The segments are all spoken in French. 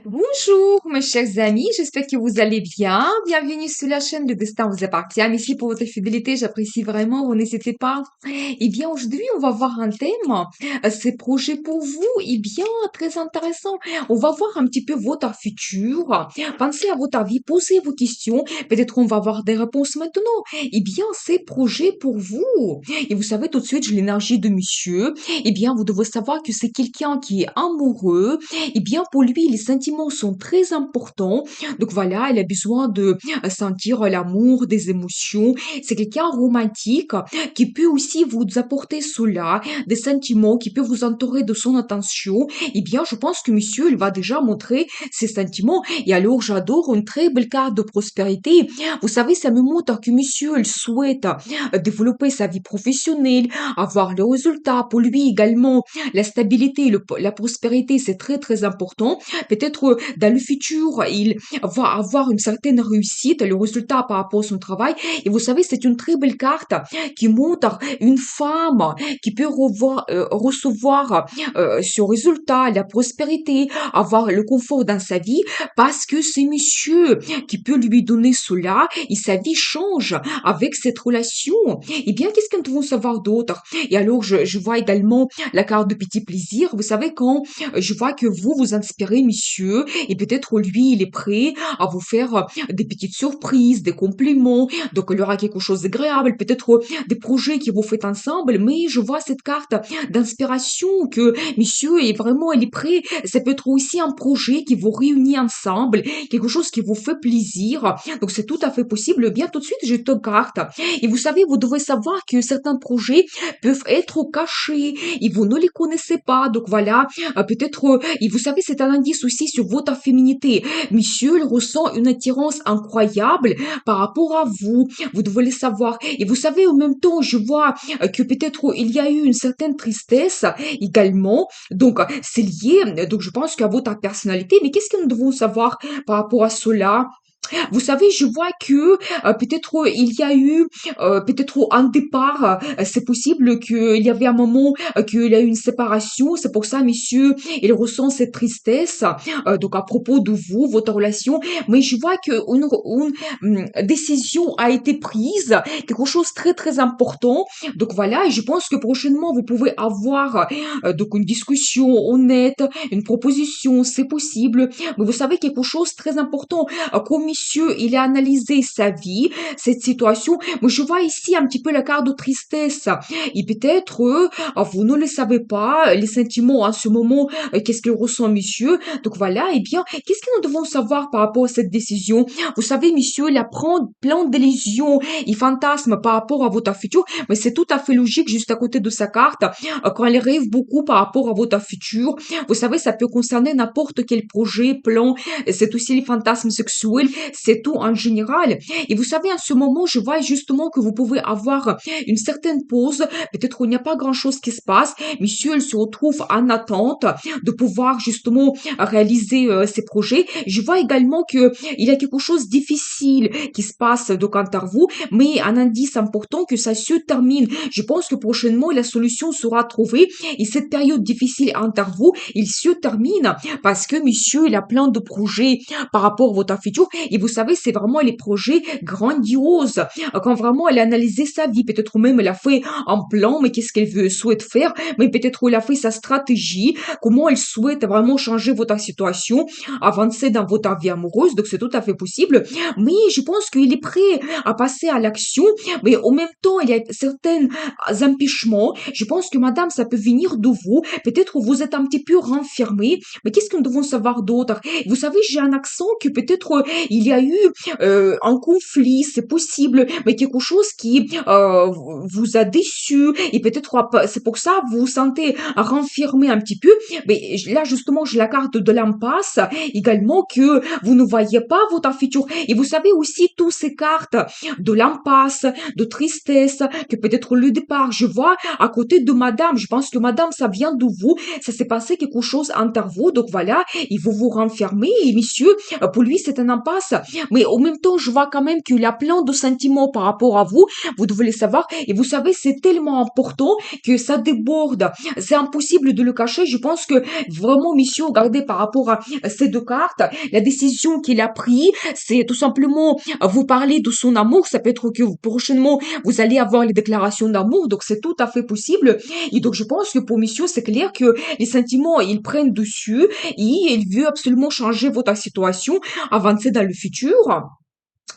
Bonjour, mes chers amis, j'espère que vous allez bien. Bienvenue sur la chaîne Le Destin vous appartient. Merci pour votre fidélité, j'apprécie vraiment, vous n'hésitez pas. Eh bien, aujourd'hui, on va voir un thème, ces projets pour vous, eh bien, très intéressant. On va voir un petit peu votre futur. Pensez à votre vie, posez vos questions. Peut-être on va avoir des réponses maintenant. Eh bien, ces projets pour vous. Et vous savez tout de suite, j'ai l'énergie de monsieur. Eh bien, vous devez savoir que c'est quelqu'un qui est amoureux, eh bien, pour lui, les sentiments sont très importants. Donc voilà, il a besoin de sentir l'amour, des émotions. C'est quelqu'un romantique qui peut aussi vous apporter cela, des sentiments, qui peut vous entourer de son attention. Eh bien, je pense que monsieur, il va déjà montrer ses sentiments. Et alors, j'adore une très belle carte de prospérité. Vous savez, ça me montre que monsieur, il souhaite développer sa vie professionnelle, avoir le résultat. Pour lui également, la stabilité, la prospérité, c'est très très important. Peut-être dans le futur, il va avoir une certaine réussite, le résultat par rapport à son travail. Et vous savez, c'est une très belle carte qui montre une femme qui peut recevoir ce résultat, la prospérité, avoir le confort dans sa vie, parce que c'est monsieur qui peut lui donner cela et sa vie change avec cette relation. Eh bien, qu'est-ce que nous devons savoir d'autre? Et alors, je vois également la carte de petit plaisir. Vous savez, quand je vois que vous inspirez, monsieur, et peut-être lui, il est prêt à vous faire des petites surprises, des compliments. Donc, il y aura quelque chose d'agréable, peut-être des projets que vous faites ensemble. Mais je vois cette carte d'inspiration que monsieur est vraiment, il est prêt. Ça peut être aussi un projet qui vous réunit ensemble, quelque chose qui vous fait plaisir. Donc, c'est tout à fait possible. Bien, tout de suite, je te carte. Et vous savez, vous devez savoir que certains projets peuvent être cachés et vous ne les connaissez pas. Donc voilà, peut-être, et vous savez, c'est un indice aussi sur votre féminité. Monsieur, il ressent une attirance incroyable par rapport à vous. Vous devez le savoir. Et vous savez, en même temps, je vois que peut-être il y a eu une certaine tristesse également. Donc, c'est lié. Donc, je pense qu'à votre personnalité. Mais qu'est-ce que nous devons savoir par rapport à cela? Vous savez, je vois que peut-être il y a eu peut-être un départ. C'est possible qu'il y avait un moment qu'il y a eu une séparation. C'est pour ça, monsieur, il ressent cette tristesse. Donc à propos de vous, votre relation. Mais je vois que une décision a été prise, quelque chose de très très important. Donc voilà, et je pense que prochainement vous pouvez avoir donc une discussion honnête, une proposition, c'est possible. Mais vous savez quelque chose de très important comme monsieur, il a analysé sa vie, cette situation. Moi, je vois ici un petit peu la carte de tristesse. Et peut-être, vous ne le savez pas, les sentiments en ce moment, qu'est-ce qu'il ressent, monsieur. Donc voilà, eh bien, qu'est-ce que nous devons savoir par rapport à cette décision? Vous savez, monsieur, il apprend plein d'illusions et fantasmes par rapport à votre futur, mais c'est tout à fait logique juste à côté de sa carte, quand elle rêve beaucoup par rapport à votre futur. Vous savez, ça peut concerner n'importe quel projet, plan, c'est aussi les fantasmes sexuels, c'est tout en général. Et vous savez, en ce moment, je vois justement que vous pouvez avoir une certaine pause. Peut-être qu'il n'y a pas grand-chose qui se passe. Monsieur, il se retrouve en attente de pouvoir justement réaliser ses projets. Je vois également que il y a quelque chose de difficile qui se passe donc entre vous, mais un indice important que ça se termine. Je pense que prochainement, la solution sera trouvée et cette période difficile entre vous, il se termine parce que monsieur, il a plein de projets par rapport à votre futur. Et vous savez, c'est vraiment les projets grandioses. Quand vraiment elle a analysé sa vie, peut-être même elle a fait un plan, mais qu'est-ce qu'elle souhaite faire, mais peut-être elle a fait sa stratégie, comment elle souhaite vraiment changer votre situation, avancer dans votre vie amoureuse. Donc c'est tout à fait possible. Mais je pense qu'il est prêt à passer à l'action. Mais en même temps, il y a certains empêchements. Je pense que madame, ça peut venir de vous. Peut-être vous êtes un petit peu renfermé. Mais qu'est-ce que nous devons savoir d'autre? Vous savez, j'ai un accent que peut-être il y a eu un conflit, c'est possible, mais quelque chose qui vous a déçu et peut-être c'est pour ça vous vous sentez renfermé un petit peu. Mais là justement, j'ai la carte de l'impasse également que vous ne voyez pas votre futur. Et vous savez aussi toutes ces cartes de l'impasse, de tristesse, que peut-être le départ, je vois à côté de madame. Je pense que madame, ça vient de vous. Ça s'est passé quelque chose entre vous. Donc voilà, il faut vous renfermer. Et monsieur, pour lui, c'est un impasse place, mais en même temps, je vois quand même qu'il a plein de sentiments par rapport à vous. Vous devez le savoir. Et vous savez, c'est tellement important que ça déborde. C'est impossible de le cacher. Je pense que vraiment, monsieur, regardez par rapport à ces deux cartes, la décision qu'il a prise, c'est tout simplement vous parler de son amour. Ça peut être que prochainement, vous allez avoir les déclarations d'amour. Donc, c'est tout à fait possible. Et donc, je pense que pour monsieur, c'est clair que les sentiments, ils prennent dessus et il veut absolument changer votre situation, avancer dans le futur.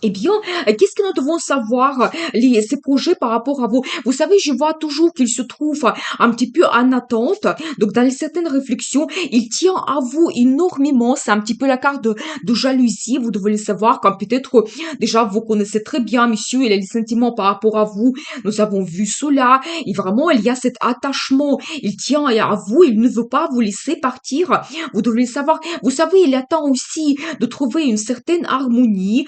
Eh bien, qu'est-ce que nous devons savoir, ces projets par rapport à vous? Vous savez, je vois toujours qu'il se trouve un petit peu en attente. Donc, dans certaines réflexions, il tient à vous énormément. C'est un petit peu la carte de jalousie. Vous devez le savoir, quand peut-être, déjà, vous connaissez très bien, monsieur, il a les sentiments par rapport à vous. Nous avons vu cela. Et vraiment, il y a cet attachement. Il tient à vous. Il ne veut pas vous laisser partir. Vous devez le savoir. Vous savez, il attend aussi de trouver une certaine harmonie.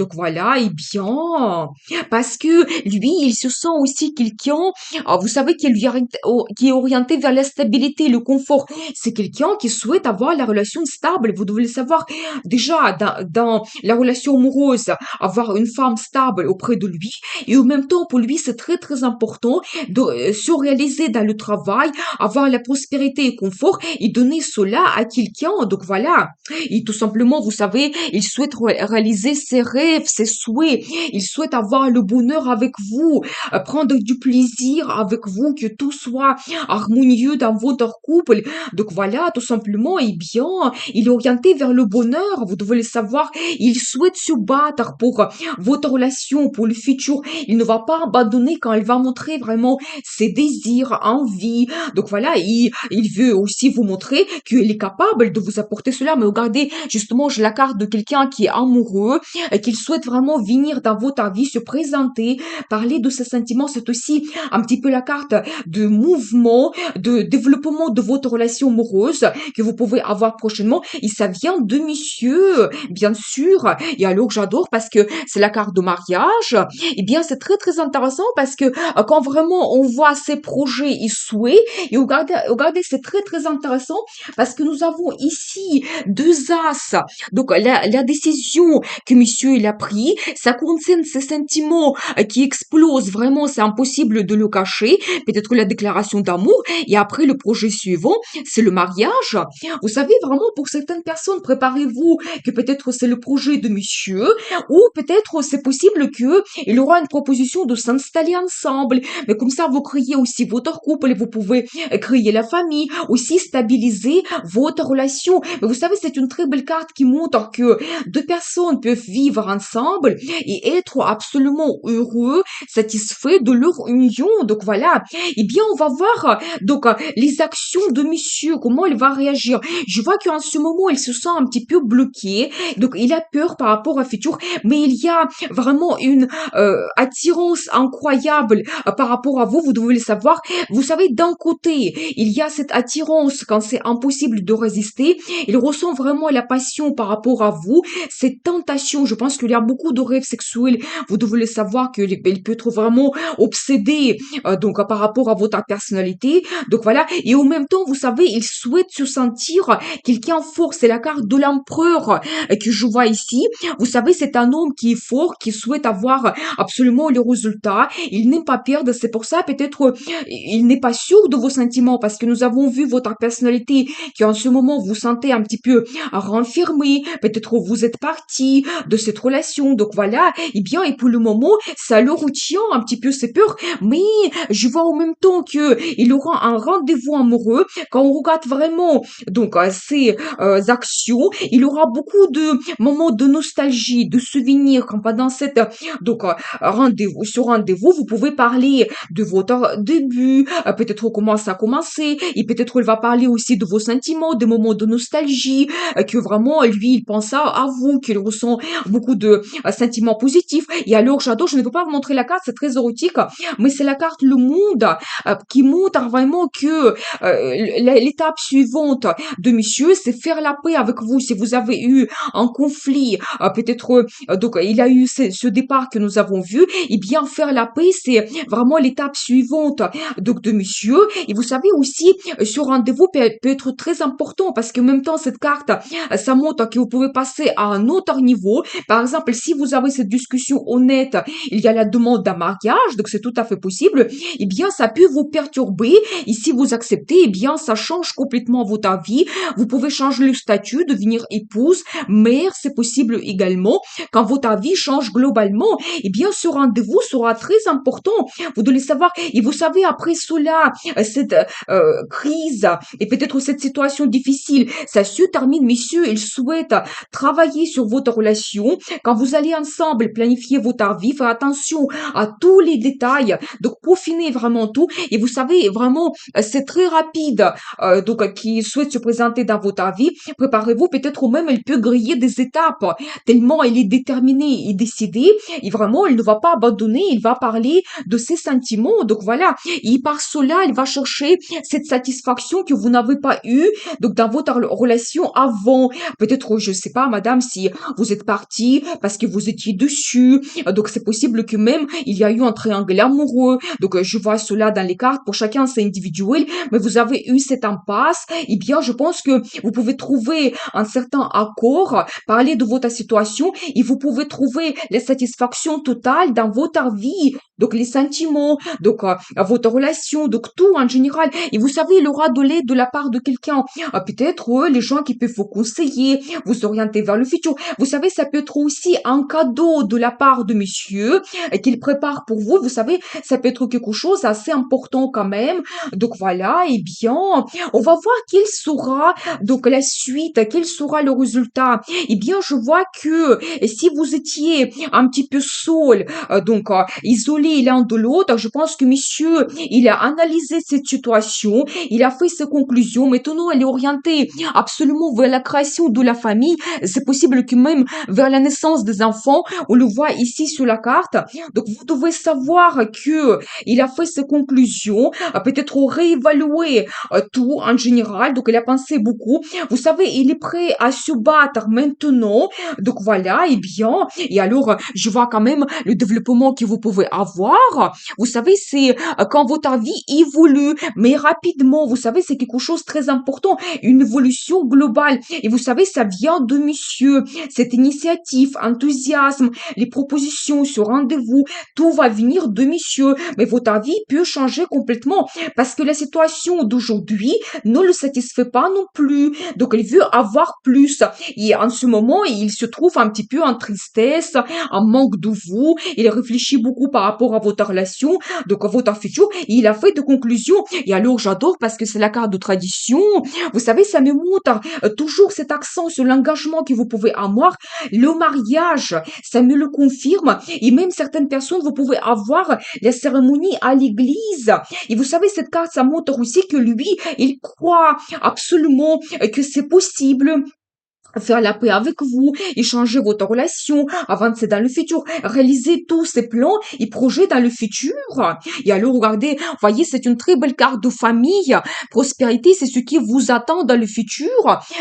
Donc voilà, et bien, parce que lui, il se sent aussi quelqu'un, vous savez, qui est orienté vers la stabilité, le confort. C'est quelqu'un qui souhaite avoir la relation stable. Vous devez le savoir. Déjà, dans la relation amoureuse, avoir une femme stable auprès de lui. Et en même temps, pour lui, c'est très, très important de se réaliser dans le travail, avoir la prospérité et confort et donner cela à quelqu'un. Donc voilà. Et tout simplement, vous savez, il souhaite réaliser ses rêves, ses souhaits. Il souhaite avoir le bonheur avec vous, prendre du plaisir avec vous, que tout soit harmonieux dans votre couple. Donc voilà, tout simplement, eh bien, il est orienté vers le bonheur. Vous devez le savoir. Il souhaite se battre pour votre relation, pour le futur. Il ne va pas abandonner quand il va montrer vraiment ses désirs, envies. Donc voilà, il veut aussi vous montrer qu'il est capable de vous apporter cela. Mais regardez, justement, j'ai la carte de quelqu'un qui est amoureux, qu'il souhaite vraiment venir dans votre vie, se présenter, parler de ses sentiments. C'est aussi un petit peu la carte de mouvement, de développement de votre relation amoureuse que vous pouvez avoir prochainement. Et ça vient de monsieur, bien sûr. Et alors, j'adore parce que c'est la carte de mariage. Eh bien, c'est très, très intéressant parce que quand vraiment on voit ses projets et souhaits, et regardez, c'est très, très intéressant parce que nous avons ici deux as. Donc, la décision que monsieur il a pris, ça concerne ses sentiments qui explosent. Vraiment, c'est impossible de le cacher. Peut-être la déclaration d'amour. Et après, le projet suivant, c'est le mariage. Vous savez, vraiment, pour certaines personnes, préparez-vous que peut-être c'est le projet de monsieur ou peut-être c'est possible que il aura une proposition de s'installer ensemble. Mais comme ça, vous créez aussi votre couple et vous pouvez créer la famille, aussi stabiliser votre relation. Mais vous savez, c'est une très belle carte qui montre que deux personnes peuvent vivre ensemble et être absolument heureux, satisfaits de leur union. Donc voilà. Eh bien, on va voir les actions de monsieur, comment il va réagir. Je vois qu'en ce moment, il se sent un petit peu bloqué. Donc, il a peur par rapport au futur, mais il y a vraiment une attirance incroyable par rapport à vous. Vous devez le savoir. Vous savez, d'un côté, il y a cette attirance quand c'est impossible de résister. Il ressent vraiment la passion par rapport à vous, cette tentation. Je pense qu'il y a beaucoup de rêves sexuels. Vous devez le savoir qu'il peut être vraiment obsédé par rapport à votre personnalité. Donc voilà. Et en même temps, vous savez, il souhaite se sentir quelqu'un fort. C'est la carte de l'empereur que je vois ici. Vous savez, c'est un homme qui est fort, qui souhaite avoir absolument le résultat. Il n'aime pas perdre. C'est pour ça, peut-être, il n'est pas sûr de vos sentiments parce que nous avons vu votre personnalité qui en ce moment vous sentez un petit peu renfermé. Peut-être vous êtes parti de cette relation. Donc voilà. Eh bien, et pour le moment, ça le retient un petit peu ses peurs. Mais je vois en même temps que il aura un rendez-vous amoureux. Quand on regarde vraiment ces actions, il aura beaucoup de moments de nostalgie, de souvenirs quand pendant cette rendez-vous, ce rendez-vous, vous pouvez parler de votre début, peut-être comment ça a commencé, et peut-être il va parler aussi de vos sentiments, des moments de nostalgie, que vraiment lui il pense à vous, qu'il ressent beaucoup sentiments positifs. Et alors, j'adore, je ne peux pas vous montrer la carte, c'est très érotique, mais c'est la carte Le Monde qui montre vraiment que l'étape suivante de monsieur, c'est faire la paix avec vous. Si vous avez eu un conflit, peut-être, donc il a eu ce départ que nous avons vu, et bien faire la paix, c'est vraiment l'étape suivante donc de monsieur. Et vous savez aussi, ce rendez-vous peut être très important parce qu'en même temps, cette carte, ça montre que vous pouvez passer à un autre niveau. Par exemple, si vous avez cette discussion honnête, il y a la demande d'un mariage, donc c'est tout à fait possible, eh bien, ça peut vous perturber. Et si vous acceptez, eh bien, ça change complètement votre vie. Vous pouvez changer le statut, devenir épouse, mère, c'est possible également. Quand votre vie change globalement, eh bien, ce rendez-vous sera très important. Vous devez savoir, et vous savez, après cela, cette crise et peut-être cette situation difficile, ça se termine, messieurs, il souhaite travailler sur votre relation. Quand vous allez ensemble planifier votre vie, faire attention à tous les détails, donc peaufiner vraiment tout. Et vous savez, vraiment, c'est très rapide, donc qui souhaite se présenter dans votre vie. Préparez-vous, peut-être même elle peut griller des étapes, tellement elle est déterminée et décidée. Et vraiment, elle ne va pas abandonner, il va parler de ses sentiments. Donc voilà, et par cela, il va chercher cette satisfaction que vous n'avez pas eue donc dans votre relation avant. Peut-être, je sais pas, madame, si vous êtes partie parce que vous étiez dessus. Donc c'est possible que même il y a eu un triangle amoureux. Donc je vois cela dans les cartes. Pour chacun, c'est individuel. Mais vous avez eu cette impasse. Eh bien, je pense que vous pouvez trouver un certain accord, parler de votre situation et vous pouvez trouver la satisfaction totale dans votre vie. Donc les sentiments, donc votre relation, donc tout en général. Et vous savez, il aura de l'aide de la part de quelqu'un. Peut-être les gens qui peuvent vous conseiller, vous orienter vers le futur. Vous savez, ça peut être aussi un cadeau de la part de monsieur qu'il prépare pour vous. Vous savez, ça peut être quelque chose assez important quand même. Donc voilà, eh bien, on va voir quelle sera donc la suite, quel sera le résultat. Eh bien, je vois que si vous étiez un petit peu seul, donc isolé l'un de l'autre, je pense que monsieur, il a analysé cette situation, il a fait ses conclusions. Maintenant, elle est orientée absolument vers la création de la famille. C'est possible que même vers la naissance des enfants, on le voit ici sur la carte. Donc, vous devez savoir que il a fait ses conclusions, peut-être réévaluer tout en général. Donc, il a pensé beaucoup. Vous savez, il est prêt à se battre maintenant. Donc, voilà, et bien, et alors, je vois quand même le développement que vous pouvez avoir. Vous savez, c'est quand votre vie évolue, mais rapidement. Vous savez, c'est quelque chose de très important, une évolution globale. Et vous savez, ça vient de monsieur. Cette initiative, enthousiasme, les propositions, ce rendez-vous, tout va venir de monsieur. Mais votre vie peut changer complètement parce que la situation d'aujourd'hui ne le satisfait pas non plus. Donc, il veut avoir plus. Et en ce moment, il se trouve un petit peu en tristesse, en manque de vous. Il réfléchit beaucoup par rapport à votre relation, donc à votre futur. Et il a fait des conclusions. Et alors, j'adore parce que c'est la carte de tradition. Vous savez, ça me montre toujours cet accent sur l'engagement que vous pouvez avoir. Le mariage, ça me le confirme. Et même certaines personnes, vous pouvez avoir la cérémonie à l'église. Et vous savez, cette carte, ça montre aussi que lui, il croit absolument que c'est possible faire la paix avec vous, échanger votre relation, avancer dans le futur, réaliser tous ces plans et projets dans le futur. Et alors, regardez, voyez, c'est une très belle carte de famille. Prospérité, c'est ce qui vous attend dans le futur.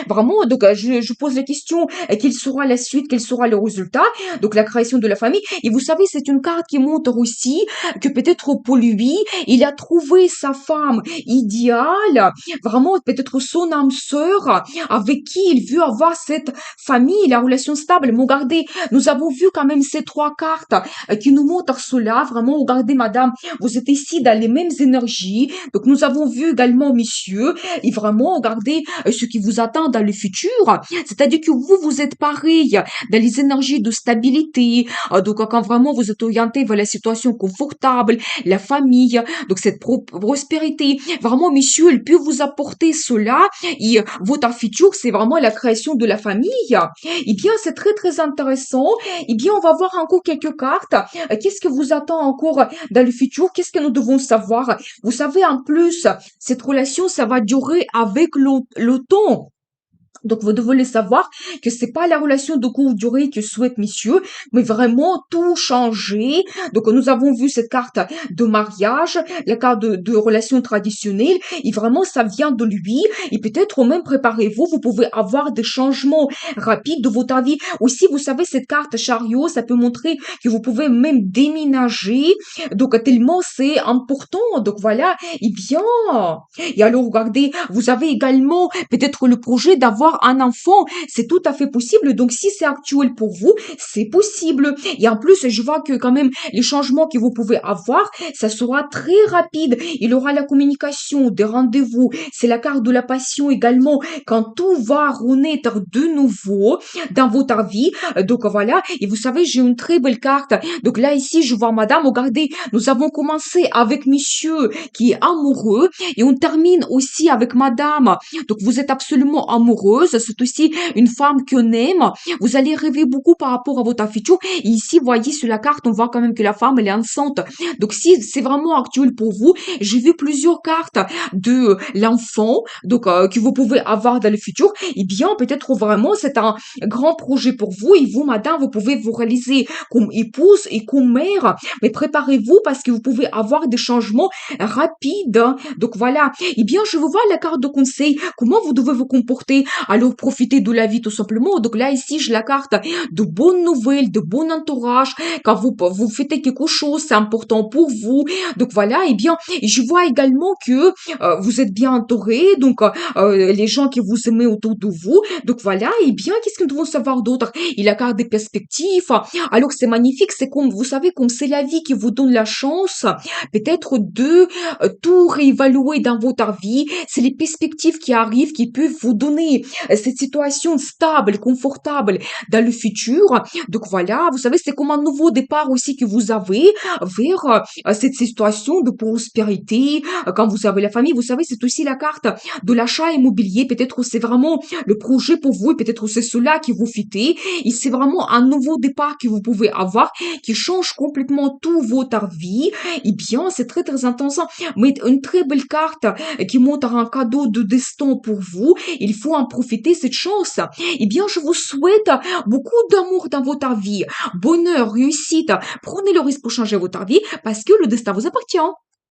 Vraiment, donc, je pose la question, quelle sera la suite, quel sera le résultat? Donc, la création de la famille. Et vous savez, c'est une carte qui montre aussi que peut-être pour lui, il a trouvé sa femme idéale, vraiment, peut-être son âme sœur, avec qui il veut avoir cette famille, la relation stable. Mais regardez, nous avons vu quand même ces trois cartes qui nous montrent cela. Vraiment, regardez, madame, vous êtes ici dans les mêmes énergies. Donc, nous avons vu également, messieurs, et vraiment, regardez ce qui vous attend dans le futur. C'est-à-dire que vous, vous êtes pareil dans les énergies de stabilité. Donc, quand vraiment vous êtes orienté vers la situation confortable, la famille, donc cette prospérité. Vraiment, messieurs, elle peut vous apporter cela. Et votre futur, c'est vraiment la création de la famille. Eh bien, c'est très, très intéressant. Eh bien, on va voir encore quelques cartes. Qu'est-ce que vous attend encore dans le futur? Qu'est-ce que nous devons savoir? Vous savez, en plus, cette relation, ça va durer avec le temps. Donc, vous devez le savoir que c'est pas la relation de courte durée que souhaite monsieur, mais vraiment tout changer. Donc, nous avons vu cette carte de mariage, la carte de relation traditionnelle, et vraiment, ça vient de lui. Et peut-être même préparez-vous, vous pouvez avoir des changements rapides de votre vie. Aussi, vous savez, cette carte chariot, ça peut montrer que vous pouvez même déménager. Donc, tellement c'est important. Donc, voilà. Et bien, et alors, regardez, vous avez également peut-être le projet d'avoir un enfant. C'est tout à fait possible. Donc, si c'est actuel pour vous, c'est possible. Et en plus, je vois que quand même, les changements que vous pouvez avoir, ça sera très rapide. Il aura la communication, des rendez-vous. C'est la carte de la passion également. Quand tout va renaître de nouveau dans votre vie. Donc, voilà. Et vous savez, j'ai une très belle carte. Donc, là, ici, je vois madame. Regardez, nous avons commencé avec monsieur qui est amoureux et on termine aussi avec madame. Donc vous êtes absolument amoureuse, c'est aussi une femme qu'on aime. Vous allez rêver beaucoup par rapport à votre futur. Et ici, voyez sur la carte, on voit quand même que la femme, elle est enceinte. Donc si c'est vraiment actuel pour vous, j'ai vu plusieurs cartes de l'enfant, donc que vous pouvez avoir dans le futur. Eh bien, peut-être vraiment c'est un grand projet pour vous. Et vous, madame, vous pouvez vous réaliser comme épouse et comme mère. Mais préparez-vous parce que vous pouvez avoir des changements rapides, hein. Donc voilà. Eh bien, je vous vois la carte de conseil. Comment vous devez vous comporter? Alors, profitez de la vie tout simplement. Donc là, ici, j'ai la carte de bonnes nouvelles, de bon entourage. Quand vous faites quelque chose, c'est important pour vous. Donc voilà. Eh bien, je vois également que vous êtes bien entouré. Donc, les gens qui vous aiment autour de vous. Donc voilà. Eh bien, qu'est-ce que nous devons savoir d'autre? Il a la carte des perspectives. Alors, c'est magnifique. C'est comme, vous savez, comme c'est la vie qui vous donne la chance, peut-être de tout réévaluer dans votre vie. C'est les perspectives qui arrivent qui peuvent vous donner cette situation stable, confortable dans le futur. Donc voilà, vous savez, c'est comme un nouveau départ aussi que vous avez vers cette situation de prospérité. Quand vous avez la famille, vous savez, c'est aussi la carte de l'achat immobilier. Peut-être c'est vraiment le projet pour vous et peut-être c'est cela qui vous fitez. Et c'est vraiment un nouveau départ que vous pouvez avoir qui change complètement tout votre vie. Eh bien, c'est très très intéressant. Mais une très belle carte qui montre un cadeau de destin pour vous. Il faut en profiter cette chance. Eh bien, je vous souhaite beaucoup d'amour dans votre vie, bonheur, réussite. Prenez le risque pour changer votre vie parce que le destin vous appartient.